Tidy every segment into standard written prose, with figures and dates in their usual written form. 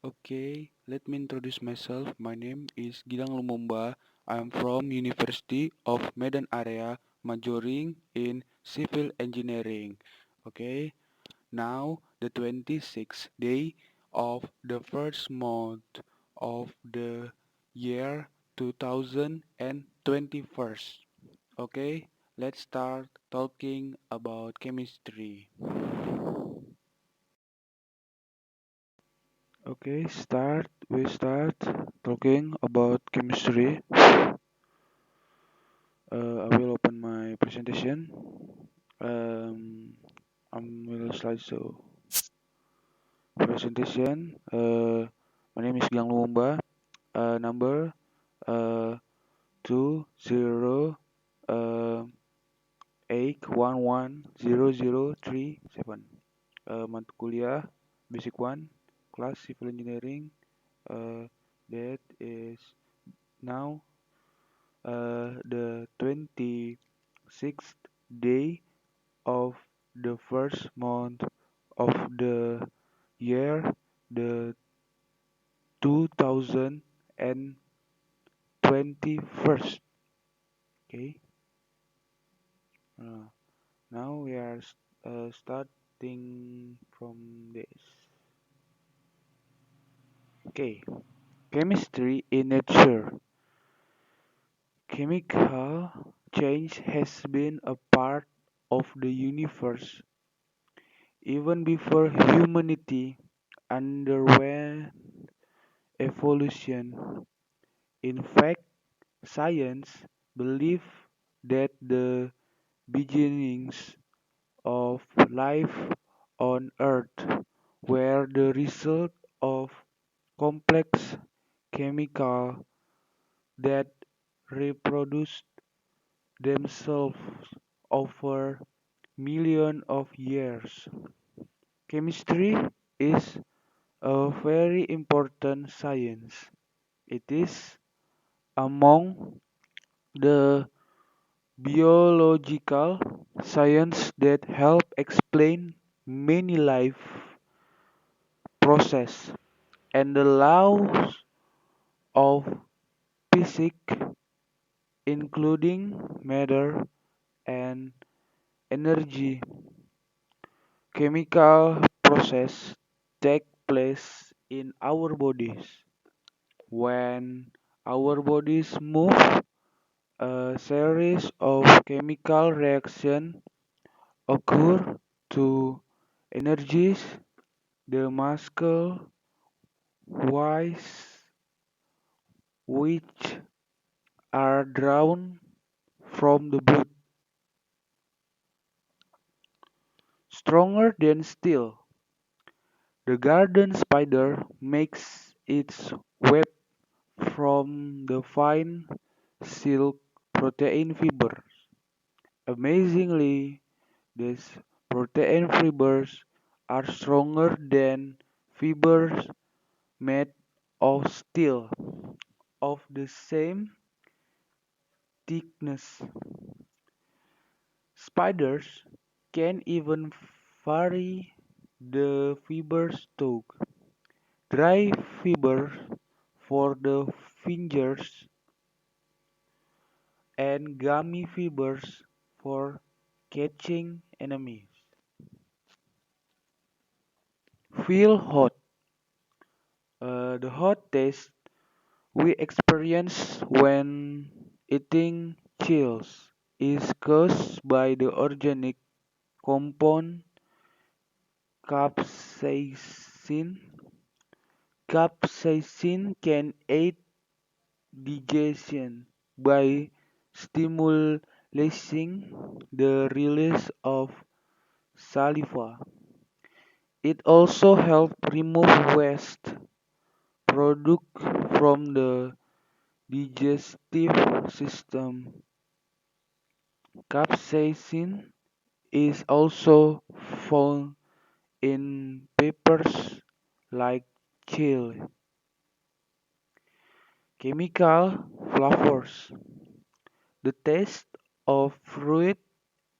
Okay, let me introduce myself. My name is GILANG LUMUMBA. I am from University of Medan Area, majoring in civil engineering. Okay, now the 26th day of the first month of the year 2021. Okay, let's start talking about chemistry. We start talking about chemistry. I will open my presentation. Um, I will slideshow presentation. My name is Gang Lumumba. Number 2081100337. Mata kuliah Basic 1, Class Civil Engineering. That is now the 26th day of the first month of the year, the 2021. Okay. Uh, Now we are starting from this. Okay. Chemistry in nature. Chemical change has been a part of the universe even before humanity underwent evolution. In fact, science believes that the beginnings of life on Earth were the result of complex chemicals that reproduced themselves over millions of years. Chemistry is a very important science. It is among the biological science that help explain many life process and the laws of physics, including matter and energy. Chemical process take place in our bodies. When our bodies move, a series of chemical reactions occur to energize the muscle wires, which are drawn from the blood. Stronger than steel, the garden spider makes its web from the fine silk protein fibers. Amazingly, these protein fibers are stronger than fibers made of steel of the same thickness. Spiders can even vary the fiber stock. Dry fibers for the fingers and gummy fibers for catching enemies. Feel hot. The hot taste we experience when eating chills is caused by the organic compound capsaicin. Capsaicin can aid digestion by stimulating the release of saliva. It also helps remove waste products from the digestive system. Capsaicin is also found in peppers like chili. Chemical flavors. The taste of fruit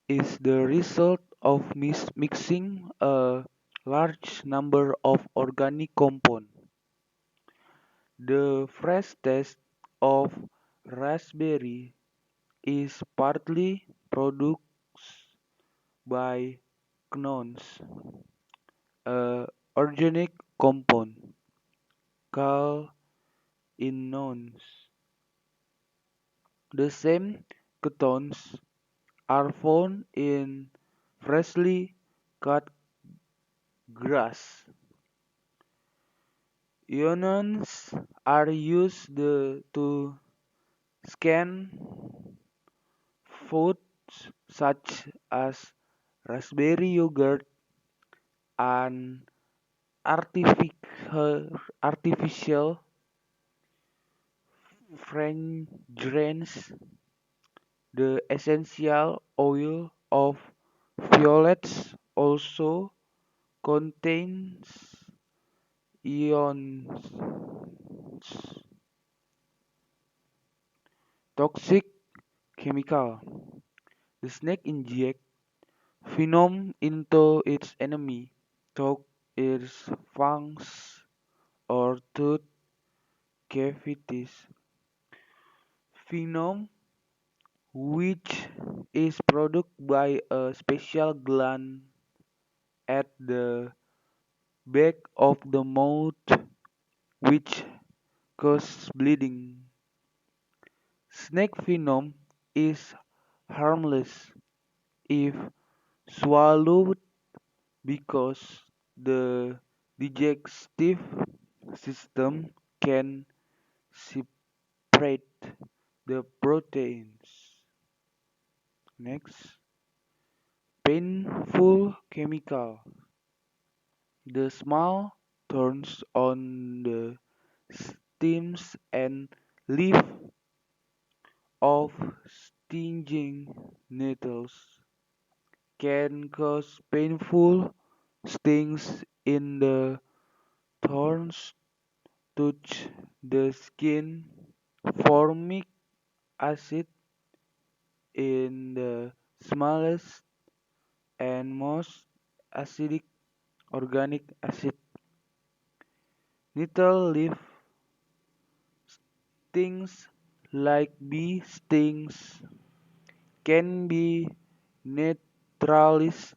is the result of mixing a large number of organic compounds. The fresh taste of raspberry is partly produced by quinones, a organic compound called inones. The same ketones are found in freshly cut grass. Ionones are used to scan foods such as raspberry yogurt and artificial fragrance. The essential oil of violets also contains ions, toxic chemical. The snake injects venom into its enemy, through its fangs or tooth cavities. Venom, which is produced by a special gland at the back of the mouth, which causes bleeding. Snake venom is harmless if swallowed because the digestive system can separate the proteins. Next, painful chemical. The small thorns on the stems and leaf of stinging nettles can cause painful stings in the thorns touch the skin. Formic acid in the smallest and most acidic organic acid. Nettle leaf stings like bee stings can be neutralized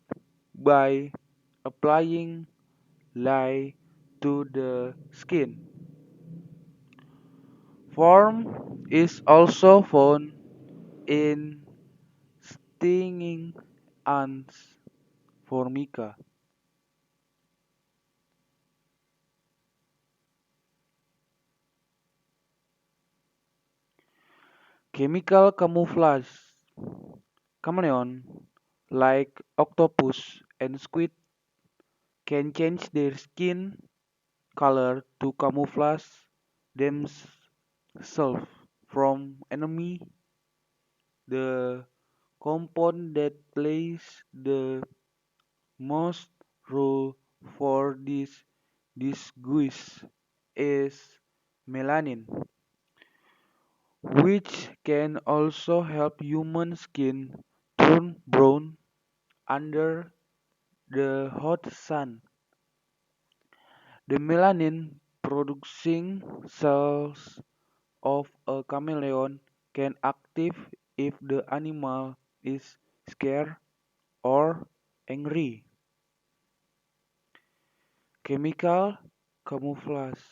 by applying lye to the skin. Worm is also found in stinging ants, Formica. Chemical camouflage. Chameleon, like octopus and squid, can change their skin color to camouflage themselves from enemy. The compound that plays the most role for this disguise is melanin, which can also help human skin turn brown under the hot sun. The melanin producing cells of a chameleon can active if the animal is scared or angry. Chemical camouflage.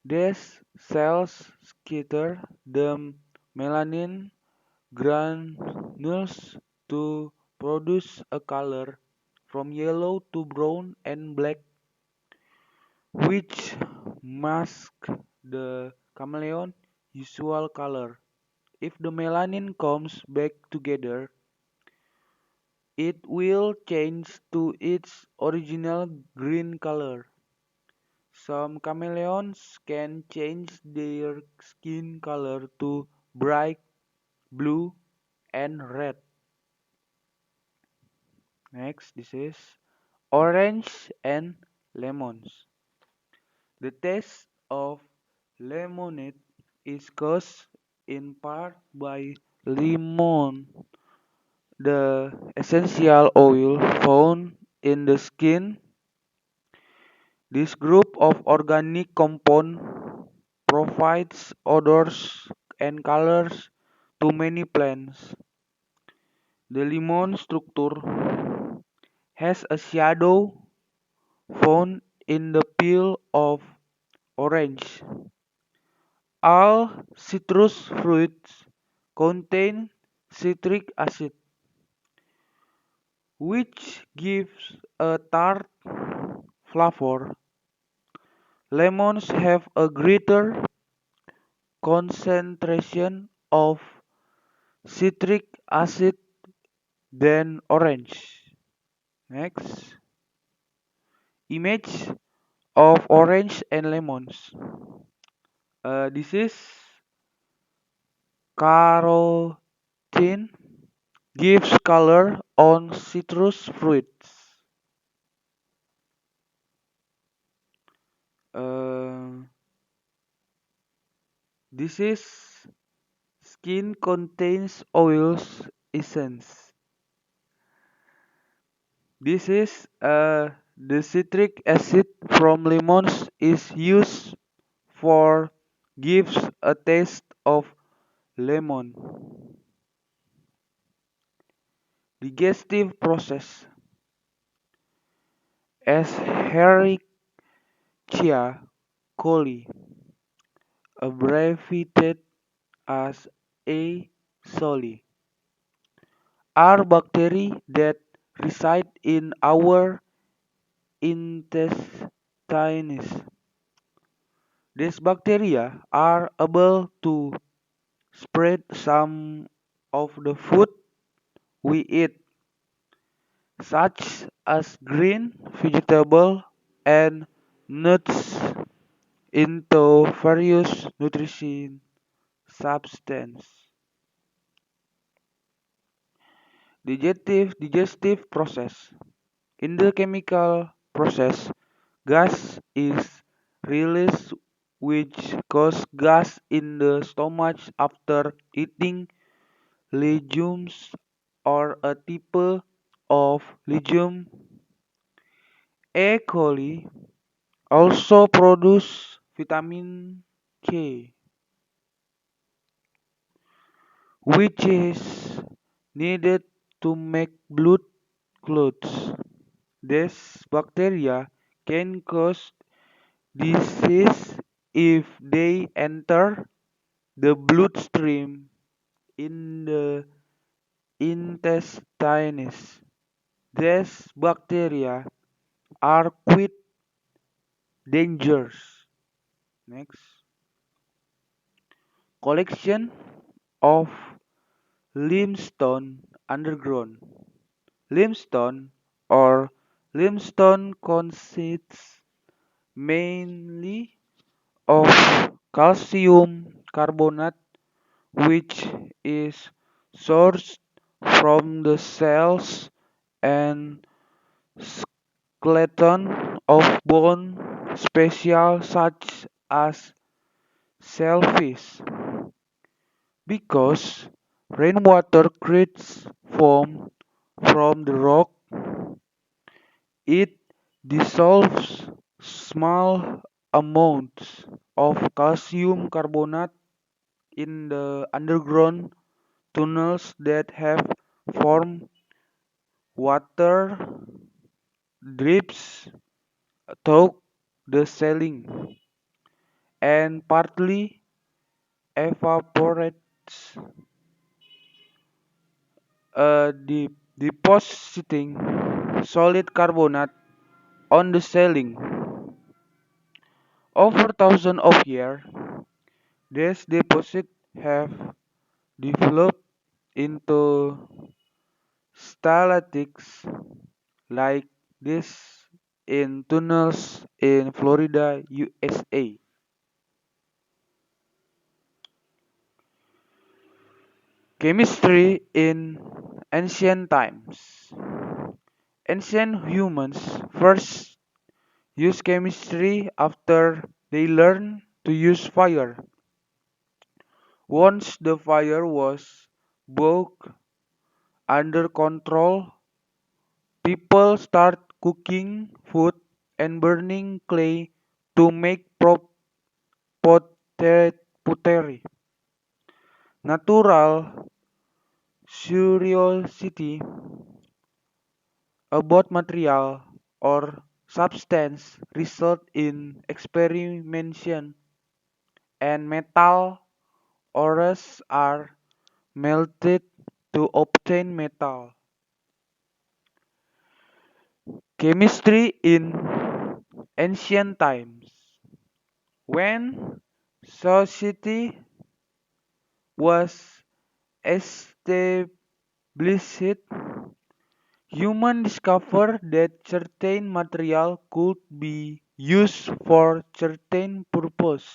These cells scatter the melanin granules to produce a color from yellow to brown and black, which masks the chameleon's usual color. If the melanin comes back together, it will change to its original green color. Some chameleons can change their skin color to bright blue and red. Next, this is orange and lemons. The taste of lemonade is caused in part by lemon, the essential oil found in the skin. This group of organic compounds provides odors and colors to many plants. The lemon structure has a shadow found in the peel of orange. All citrus fruits contain citric acid, which gives a tart flavor. Lemons have a greater concentration of citric acid than orange. Next, image of orange and lemons. This is carotene gives color on citrus fruits. Uh, this is skin contains oils essence. This is the citric acid from lemons is used for gives a taste of lemon. Digestive process. Escherichia coli, abbreviated as E. coli, are bacteria that reside in our intestines. These bacteria are able to spread some of the food we eat, such as green vegetables and nuts, into various nutrition substances. Digestive process. In the chemical process, gas is released which causes gas in the stomach after eating legumes or a type of legume. E. coli also produce vitamin K, which is needed to make blood clots. These bacteria can cause disease if they enter the bloodstream in the intestines. These bacteria are quite dangerous. Next, collection of limestone underground. Limestone or limestone consists mainly of calcium carbonate, which is sourced from the cells and skeleton of bone species such as shellfish. Because rainwater creates foam from the rock, it dissolves small amounts of calcium carbonate in the underground tunnels that have formed. Water drips through the ceiling and partly evaporates, depositing solid carbonate on the ceiling. Over thousands of years, these deposits have developed into stalactites like this in tunnels in Florida, USA. Chemistry in ancient times. Ancient humans first used chemistry after they learned to use fire. Once the fire was brought under control, people start cooking food and burning clay to make pottery. Natural curiosity about material or substance result in experimentation, and metal ores are melted to obtain metal. Chemistry in ancient times. When society was established, humans discovered that certain material could be used for certain purpose.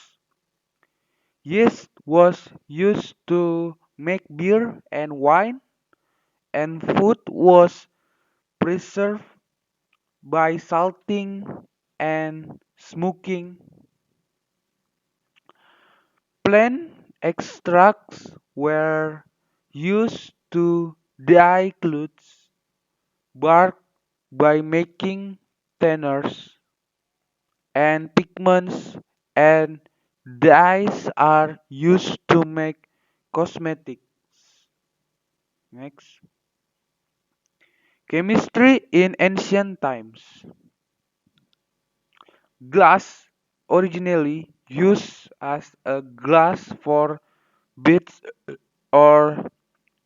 Yeast was used to make beer and wine, and food was preserved by salting and smoking. Plant extracts were used to dye clothes, bark by making tanners, and pigments and dyes are used to make cosmetics. Next. Chemistry in ancient times. Glass, originally used as a glass for beads or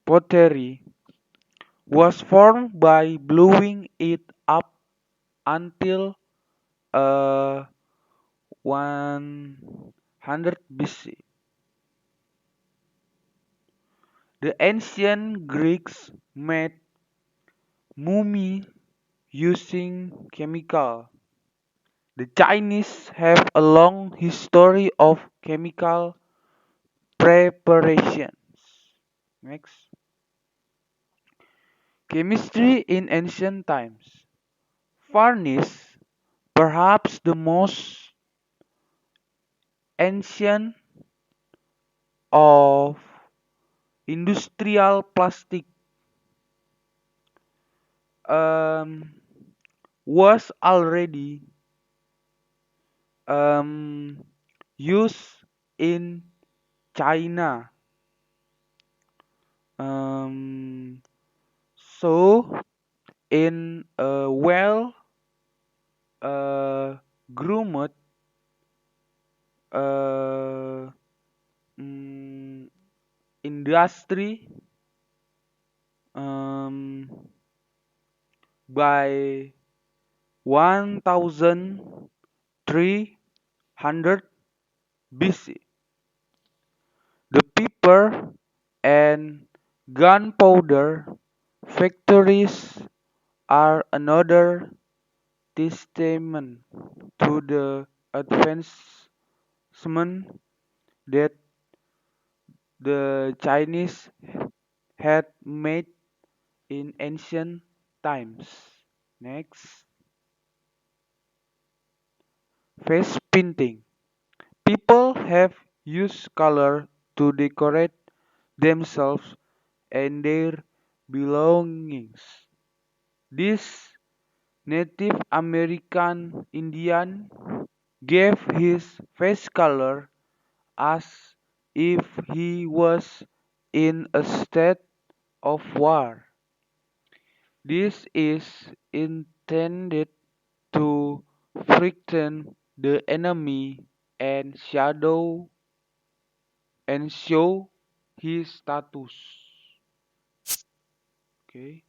pottery, was formed by blowing it up until 100 BC. The ancient Greeks made mummy using chemical. The Chinese have a long history of chemical preparations. Next. Chemistry in ancient times. Varnish, perhaps the most ancient of industrial plastic, um, was already um, used in China. Um, so, in a well groomed uh, mm, industry, um, by 1300 BC. The paper and gunpowder factories are another testament to the advancement that the Chinese had made in ancient times. Next, face painting. People have used color to decorate themselves and their belongings. This Native American Indian gave his face color as if he was in a state of war. This is intended to frighten the enemy and show his status. Okay.